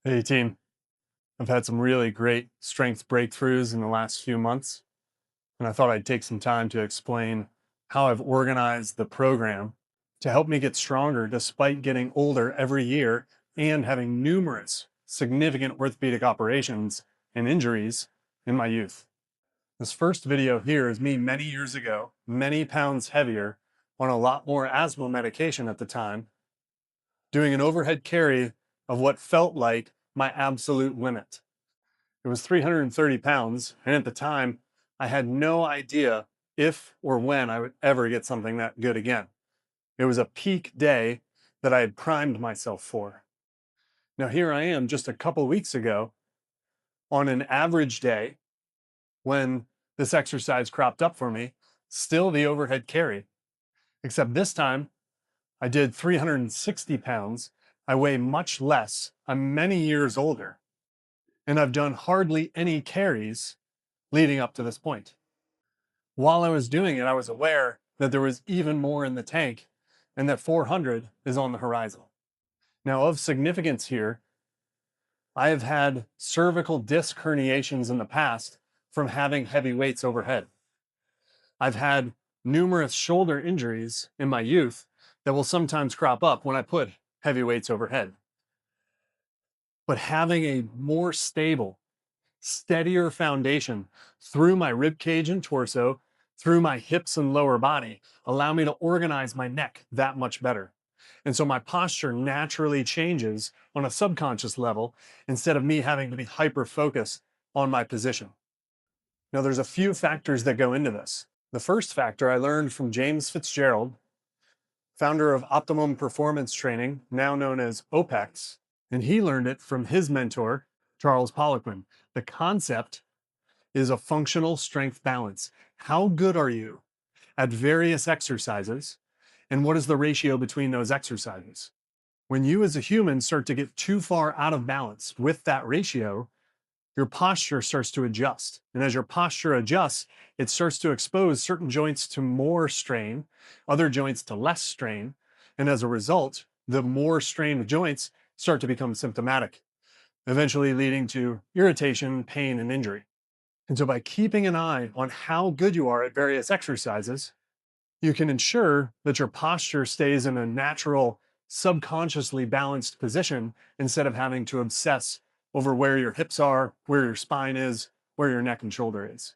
Hey team, I've had some really great strength breakthroughs in the last few months, and I thought I'd take some time to explain how I've organized the program to help me get stronger despite getting older every year and having numerous significant orthopedic operations and injuries in my youth. This first video here is me many years ago, many pounds heavier, on a lot more asthma medication at the time, doing an overhead carry of what felt like my absolute limit. It was 330 pounds. And at the time, I had no idea if or when I would ever get something that good again. It was a peak day that I had primed myself for. Now, here I am just a couple weeks ago on an average day when this exercise cropped up for me, still the overhead carry, except this time I did 360 pounds. I weigh much less. I'm many years older, and I've done hardly any carries leading up to this point. While I was doing it, I was aware that there was even more in the tank and that 400 is on the horizon. Now, of significance here, I have had cervical disc herniations in the past from having heavy weights overhead. I've had numerous shoulder injuries in my youth that will sometimes crop up when I put heavy weights overhead. But having a more stable, steadier foundation through my rib cage and torso, through my hips and lower body, allow me to organize my neck that much better. And so my posture naturally changes on a subconscious level instead of me having to be hyper focused on my position. Now, there's a few factors that go into this. The first factor I learned from James Fitzgerald, founder of Optimum Performance Training, now known as OPEX, and he learned it from his mentor, Charles Poliquin. The concept is a functional strength balance. How good are you at various exercises, and what is the ratio between those exercises? When you as a human start to get too far out of balance with that ratio, your posture starts to adjust. And as your posture adjusts, it starts to expose certain joints to more strain, other joints to less strain. And as a result, the more strained joints start to become symptomatic, eventually leading to irritation, pain, and injury. And so by keeping an eye on how good you are at various exercises, you can ensure that your posture stays in a natural, subconsciously balanced position instead of having to obsess over where your hips are, where your spine is, where your neck and shoulder is.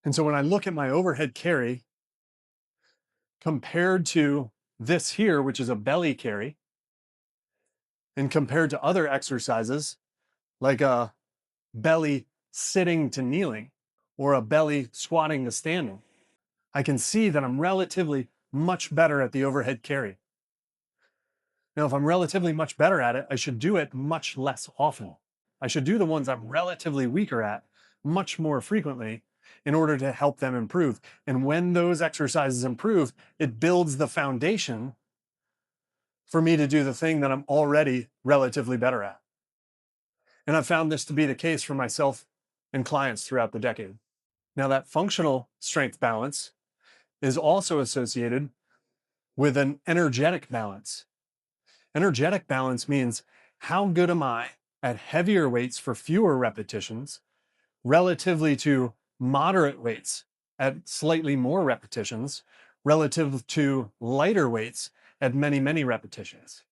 And so when I look at my overhead carry compared to this here, which is a belly carry, and compared to other exercises like a belly sitting to kneeling or a belly squatting to standing, I can see that I'm relatively much better at the overhead carry. Now, if I'm relatively much better at it, I should do it much less often. I should do the ones I'm relatively weaker at much more frequently in order to help them improve. And when those exercises improve, it builds the foundation for me to do the thing that I'm already relatively better at. And I've found this to be the case for myself and clients throughout the decade. Now, that functional strength balance is also associated with an energetic balance. Energetic balance means how good am I at heavier weights for fewer repetitions relatively to moderate weights at slightly more repetitions relative to lighter weights at many, many repetitions.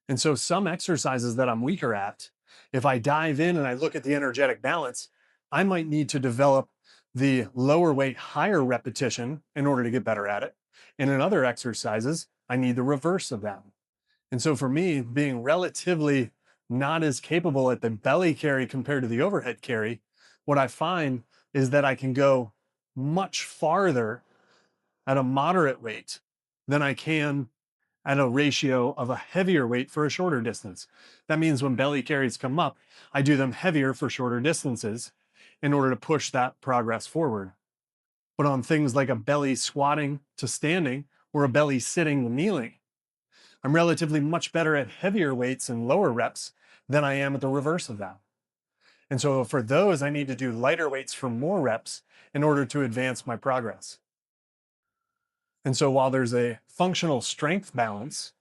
And so some exercises that I'm weaker at, if I dive in and I look at the energetic balance, I might need to develop the lower weight, higher repetition in order to get better at it. And in other exercises, I need the reverse of that. And so for me, being relatively not as capable at the belly carry compared to the overhead carry, what I find is that I can go much farther at a moderate weight than I can at a ratio of a heavier weight for a shorter distance. That means when belly carries come up, I do them heavier for shorter distances in order to push that progress forward. But on things like a belly squatting to standing or a belly sitting to kneeling, I'm relatively much better at heavier weights and lower reps than I am at the reverse of that. And so for those, I need to do lighter weights for more reps in order to advance my progress. And so while there's a functional strength balance,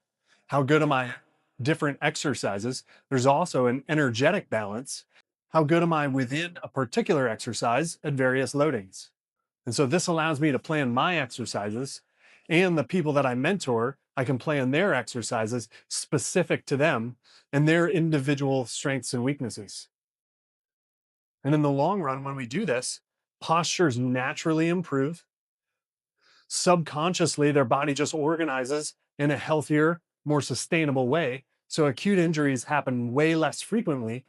how good am I different exercises, there's also an energetic balance. How good am I within a particular exercise at various loadings? And so this allows me to plan my exercises, and the people that I mentor, I can plan their exercises specific to them and their individual strengths and weaknesses. And in the long run, when we do this, postures naturally improve. Subconsciously, their body just organizes in a healthier, more sustainable way. So acute injuries happen way less frequently.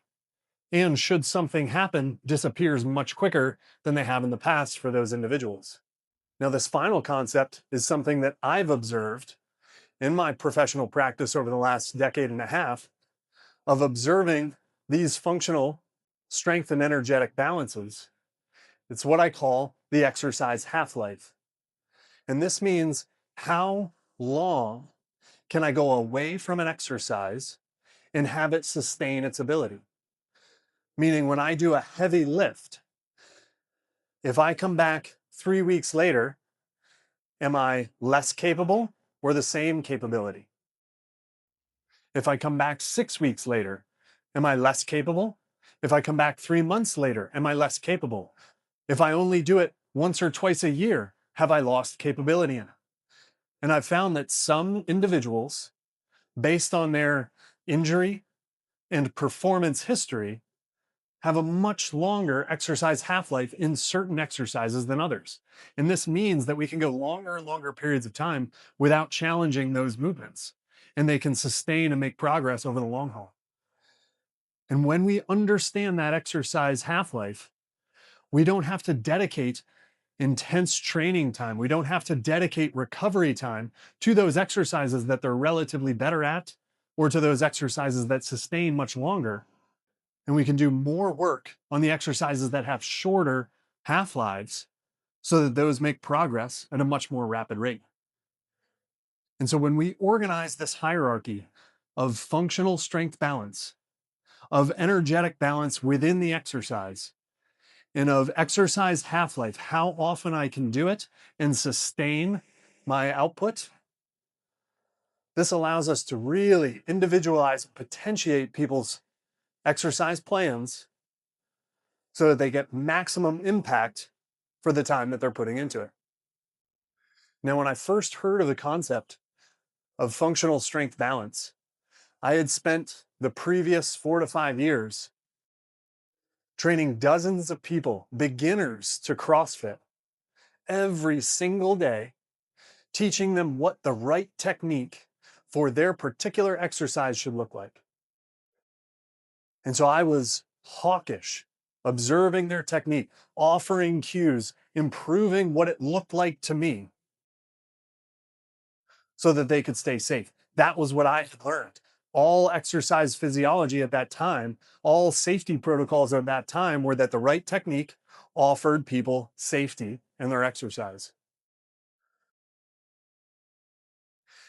And should something happen, disappears much quicker than they have in the past for those individuals. Now, this final concept is something that I've observed in my professional practice over the last decade and a half of observing these functional strength and energetic balances. It's what I call the exercise half-life. And this means how long can I go away from an exercise and have it sustain its ability? Meaning when I do a heavy lift, if I come back 3 weeks later, am I less capable or the same capability? If I come back 6 weeks later, am I less capable? If I come back 3 months later, am I less capable? If I only do it once or twice a year, have I lost capability in it? And I've found that some individuals, based on their injury and performance history, have a much longer exercise half-life in certain exercises than others. And this means that we can go longer and longer periods of time without challenging those movements, and they can sustain and make progress over the long haul. And when we understand that exercise half-life, we don't have to dedicate intense training time. We don't have to dedicate recovery time to those exercises that they're relatively better at, or to those exercises that sustain much longer. And we can do more work on the exercises that have shorter half-lives so that those make progress at a much more rapid rate. And so when we organize this hierarchy of functional strength balance, of energetic balance within the exercise, and of exercise half-life, how often I can do it and sustain my output, this allows us to really individualize and potentiate people's exercise plans so that they get maximum impact for the time that they're putting into it. Now, when I first heard of the concept of functional strength balance, I had spent the previous 4 to 5 years training dozens of people, beginners to CrossFit, every single day, teaching them what the right technique for their particular exercise should look like. And so I was hawkish, observing their technique, offering cues, improving what it looked like to me so that they could stay safe. That was what I had learned. All exercise physiology at that time, all safety protocols at that time were that the right technique offered people safety in their exercise.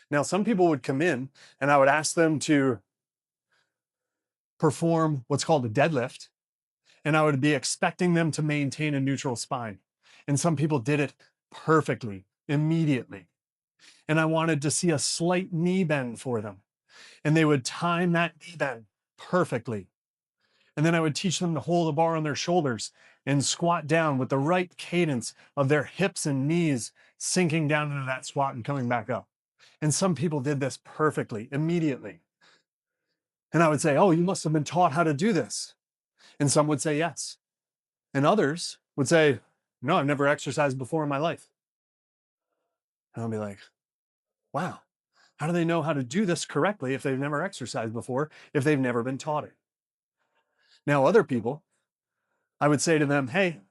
Now, some people would come in and I would ask them to perform what's called a deadlift, and I would be expecting them to maintain a neutral spine. And some people did it perfectly, immediately. And I wanted to see a slight knee bend for them. And they would time that knee bend perfectly. And then I would teach them to hold the bar on their shoulders and squat down with the right cadence of their hips and knees sinking down into that squat and coming back up. And some people did this perfectly, immediately. And I would say, oh, you must have been taught how to do this. And some would say yes. And others would say, no, I've never exercised before in my life. And I'll be like, wow, how do they know how to do this correctly if they've never exercised before, if they've never been taught it? Now, other people, I would say to them, hey,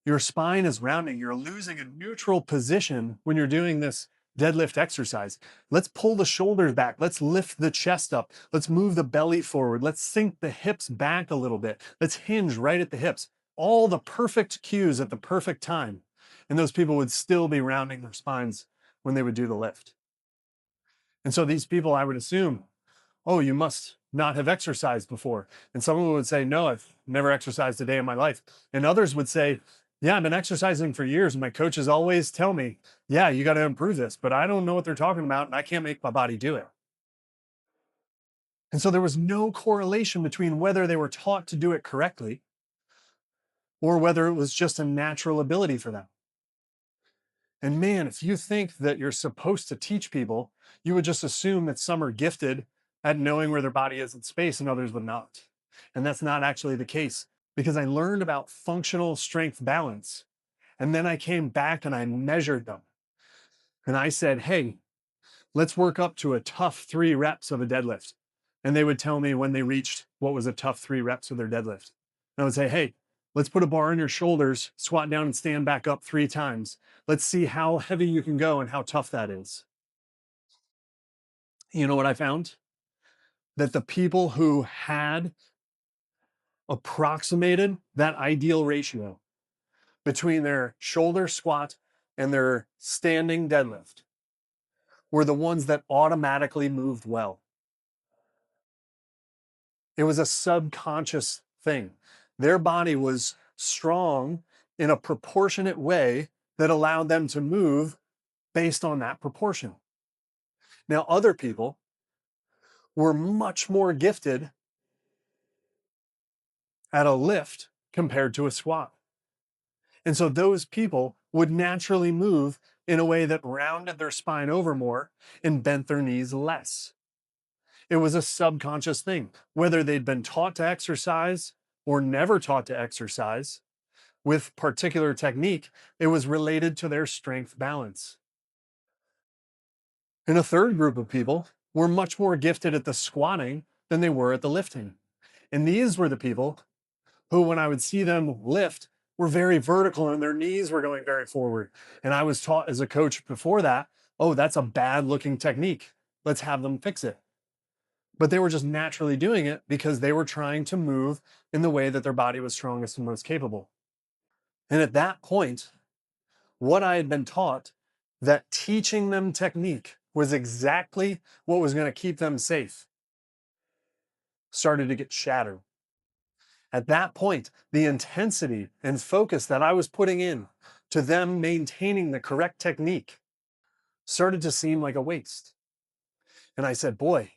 your spine is rounding. You're losing a neutral position when you're doing this deadlift exercise. Let's pull the shoulders back. Let's lift the chest up. Let's move the belly forward. Let's sink the hips back a little bit. Let's hinge right at the hips. All the perfect cues at the perfect time. And those people would still be rounding their spines when they would do the lift. And so these people, I would assume, oh, you must not have exercised before. And someone would say, no, I've never exercised a day in my life. And others would say, yeah, I've been exercising for years. And my coaches always tell me, yeah, you got to improve this, but I don't know what they're talking about and I can't make my body do it. And so there was no correlation between whether they were taught to do it correctly or whether it was just a natural ability for them. And man, if you think that you're supposed to teach people, you would just assume that some are gifted at knowing where their body is in space and others would not. And that's not actually the case because I learned about functional strength balance. And then I came back and I measured them. And I said, hey, let's work up to a tough 3 reps of a deadlift. And they would tell me when they reached what was a tough 3 reps of their deadlift. And I would say, hey, let's put a bar on your shoulders, squat down and stand back up 3 times. Let's see how heavy you can go and how tough that is. You know what I found? That the people who had approximated that ideal ratio between their shoulder squat and their standing deadlift were the ones that automatically moved well. It was a subconscious thing. Their body was strong in a proportionate way that allowed them to move based on that proportion. Now, other people were much more gifted at a lift compared to a squat. And so those people would naturally move in a way that rounded their spine over more and bent their knees less. It was a subconscious thing, whether they'd been taught to exercise or never taught to exercise with particular technique, it was related to their strength balance. And a third group of people were much more gifted at the squatting than they were at the lifting. And these were the people who, when I would see them lift, were very vertical and their knees were going very forward. And I was taught as a coach before that, oh, that's a bad looking technique. Let's have them fix it. But they were just naturally doing it because they were trying to move in the way that their body was strongest and most capable. And at that point, what I had been taught, that teaching them technique was exactly what was going to keep them safe, started to get shattered. At that point, the intensity and focus that I was putting in to them maintaining the correct technique started to seem like a waste. And I said, boy,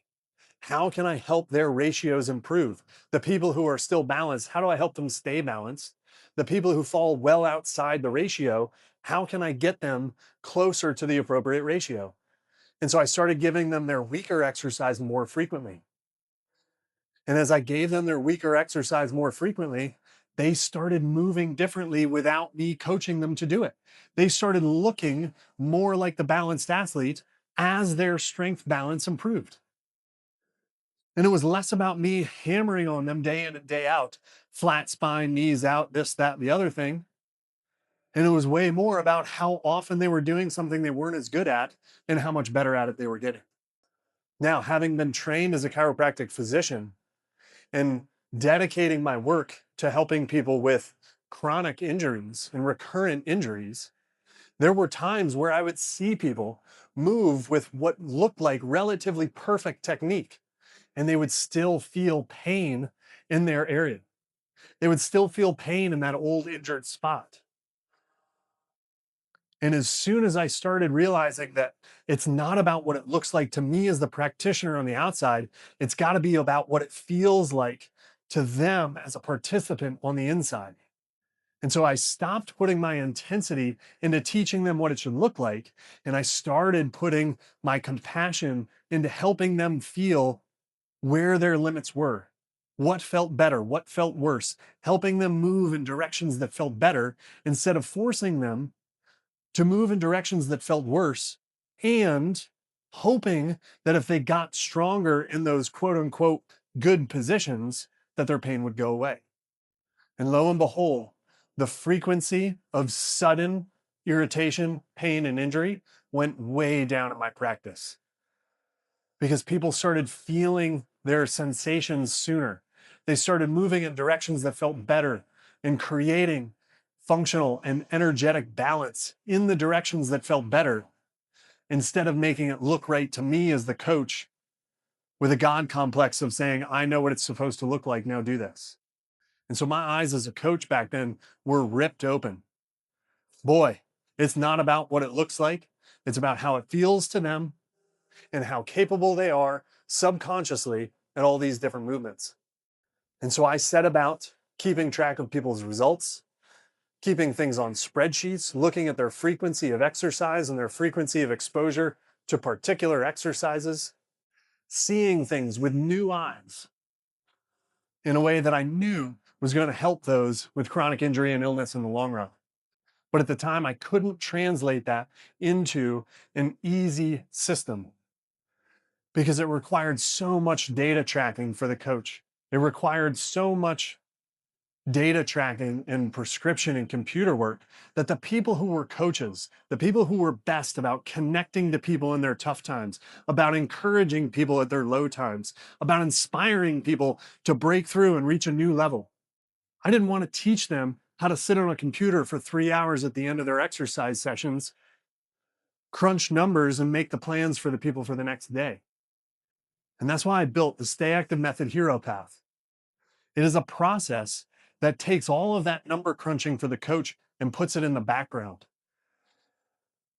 how can I help their ratios improve? The people who are still balanced, how do I help them stay balanced? The people who fall well outside the ratio, how can I get them closer to the appropriate ratio? And so I started giving them their weaker exercise more frequently. And as I gave them their weaker exercise more frequently, they started moving differently without me coaching them to do it. They started looking more like the balanced athlete as their strength balance improved. And it was less about me hammering on them day in and day out, flat spine, knees out, this, that, the other thing. And it was way more about how often they were doing something they weren't as good at and how much better at it they were getting. Now, having been trained as a chiropractic physician and dedicating my work to helping people with chronic injuries and recurrent injuries, there were times where I would see people move with what looked like relatively perfect technique, and they would still feel pain in their area. They would still feel pain in that old injured spot. And as soon as I started realizing that it's not about what it looks like to me as the practitioner on the outside, it's got to be about what it feels like to them as a participant on the inside. And so I stopped putting my intensity into teaching them what it should look like. And I started putting my compassion into helping them feel where their limits were, what felt better, what felt worse, helping them move in directions that felt better instead of forcing them to move in directions that felt worse, and hoping that if they got stronger in those quote unquote good positions, that their pain would go away. And lo and behold, the frequency of sudden irritation, pain, and injury went way down in my practice because people started feeling their sensations sooner. They started moving in directions that felt better and creating functional and energetic balance in the directions that felt better instead of making it look right to me as the coach with a God complex of saying, I know what it's supposed to look like, now do this. And so my eyes as a coach back then were ripped open. Boy, it's not about what it looks like. It's about how it feels to them and how capable they are subconsciously at all these different movements. And so I set about keeping track of people's results, keeping things on spreadsheets, looking at their frequency of exercise and their frequency of exposure to particular exercises, seeing things with new eyes in a way that I knew was going to help those with chronic injury and illness in the long run. But at the time, I couldn't translate that into an easy system because it required so much data tracking for the coach. It required so much data tracking and prescription and computer work that the people who were coaches, the people who were best about connecting to people in their tough times, about encouraging people at their low times, about inspiring people to break through and reach a new level. I didn't want to teach them how to sit on a computer for 3 hours at the end of their exercise sessions, crunch numbers, and make the plans for the people for the next day. And that's why I built the Stay Active Method Hero Path. It is a process that takes all of that number crunching for the coach and puts it in the background.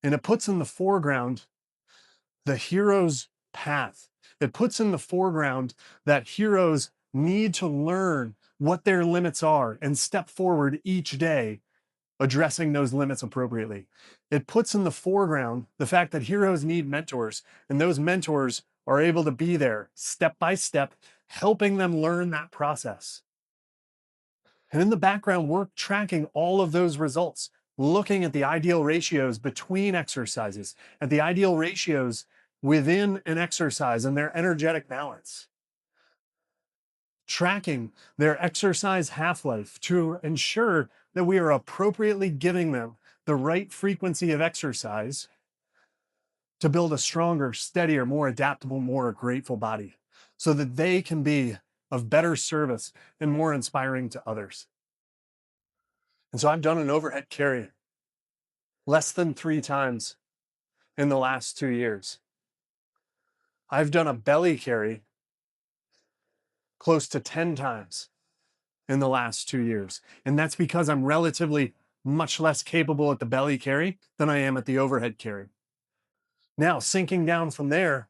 And it puts in the foreground the hero's path. It puts in the foreground that heroes need to learn what their limits are and step forward each day addressing those limits appropriately. It puts in the foreground the fact that heroes need mentors, and those mentors are able to be there step by step, helping them learn that process. And in the background, we're tracking all of those results, looking at the ideal ratios between exercises, at the ideal ratios within an exercise and their energetic balance. Tracking their exercise half-life to ensure that we are appropriately giving them the right frequency of exercise to build a stronger, steadier, more adaptable, more grateful body so that they can be of better service and more inspiring to others. And so I've done an overhead carry less than 3 times in the last 2 years. I've done a belly carry close to 10 times in the last 2 years. And that's because I'm relatively much less capable at the belly carry than I am at the overhead carry. Now, sinking down from there,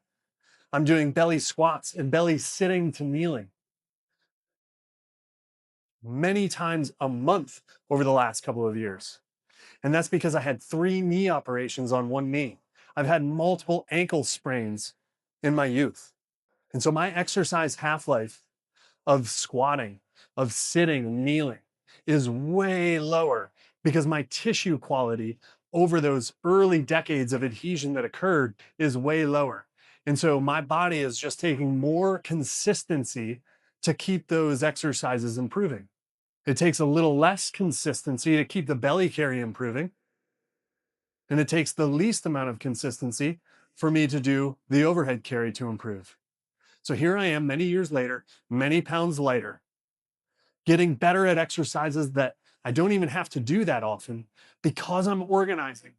I'm doing belly squats and belly sitting to kneeling many times a month over the last couple of years. And that's because I had 3 knee operations on one knee. I've had multiple ankle sprains in my youth. And so my exercise half-life of squatting, of sitting, kneeling is way lower because my tissue quality over those early decades of adhesion that occurred is way lower. And so my body is just taking more consistency to keep those exercises improving. It takes a little less consistency to keep the belly carry improving. And it takes the least amount of consistency for me to do the overhead carry to improve. So here I am many years later, many pounds lighter, getting better at exercises that I don't even have to do that often because I'm organizing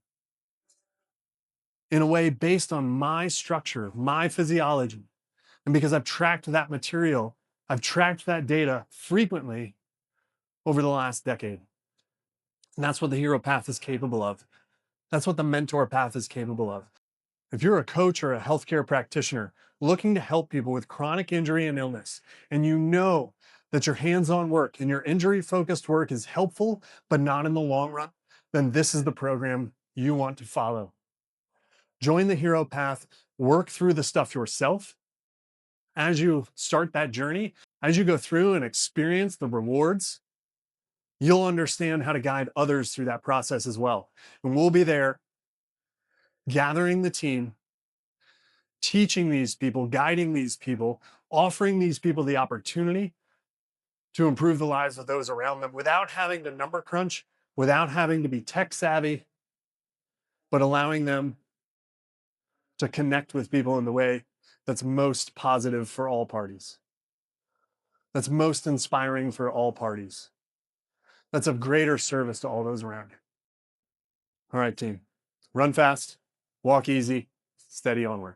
in a way based on my structure, my physiology. And because I've tracked that material, I've tracked that data frequently over the last decade. And that's what the hero path is capable of. That's what the mentor path is capable of. If you're a coach or a healthcare practitioner looking to help people with chronic injury and illness, and you know that your hands-on work and your injury-focused work is helpful, but not in the long run, then this is the program you want to follow. Join the hero path, work through the stuff yourself. As you start that journey, as you go through and experience the rewards, you'll understand how to guide others through that process as well. And we'll be there gathering the team, teaching these people, guiding these people, offering these people the opportunity to improve the lives of those around them without having to number crunch, without having to be tech savvy, but allowing them to connect with people in the way that's most positive for all parties, that's most inspiring for all parties, that's of greater service to all those around you. All right, team, run fast, walk easy, steady onward.